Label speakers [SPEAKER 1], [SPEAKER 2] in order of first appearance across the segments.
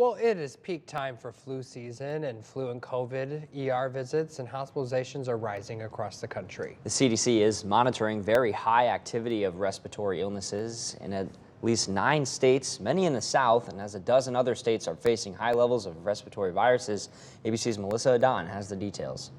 [SPEAKER 1] Well, it is peak time for flu season, and flu and COVID ER visits and hospitalizations are rising across the country.
[SPEAKER 2] The CDC is monitoring very high activity of respiratory illnesses in at least 9 states, many in the South, and as a dozen other states are facing high levels of respiratory viruses. ABC's Melissa Adon has the details.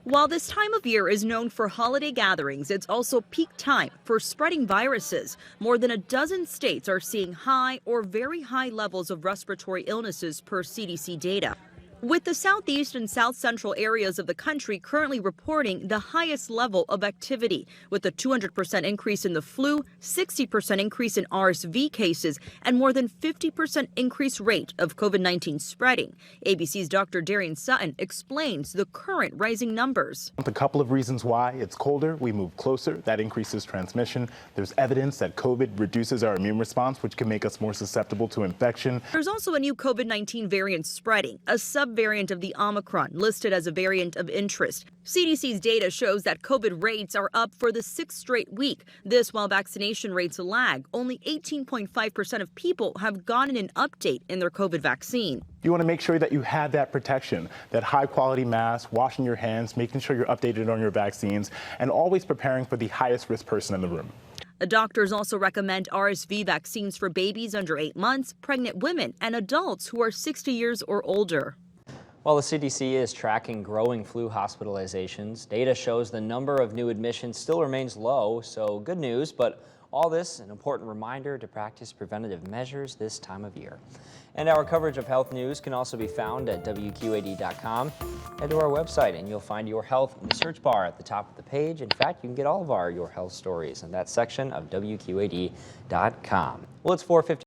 [SPEAKER 3] While this time of year is known for holiday gatherings, it's also peak time for spreading viruses. More than a dozen states are seeing high or very high levels of respiratory illnesses per CDC data, with the southeast and south central areas of the country currently reporting the highest level of activity, with a 200% increase in the flu, 60% increase in RSV cases, and more than 50% increase rate of COVID-19 spreading. ABC's Dr. Darian Sutton explains the current rising numbers.
[SPEAKER 4] A couple of reasons why. It's colder, we move closer, that increases transmission. There's evidence that COVID reduces our immune response, which can make us more susceptible to infection.
[SPEAKER 3] There's also a new COVID-19 variant spreading, a subvariant of the Omicron, listed as a variant of interest. CDC's data shows that COVID rates are up for the 6th straight week. This while vaccination rates lag. Only 18.5% of people have gotten an update in their COVID vaccine.
[SPEAKER 4] You want to make sure that you have that protection, that high quality mask, washing your hands, making sure you're updated on your vaccines, and always preparing for the highest risk person in the room.
[SPEAKER 3] The doctors also recommend RSV vaccines for babies under 8 months, pregnant women, and adults who are 60 years or older.
[SPEAKER 2] While the CDC is tracking growing flu hospitalizations, data shows the number of new admissions still remains low, so good news, but all this an important reminder to practice preventative measures this time of year. And our coverage of health news can also be found at WQAD.com. Head to our website and you'll find Your Health in the search bar at the top of the page. In fact, you can get all of our Your Health stories in that section of WQAD.com. Well, it's 4:50.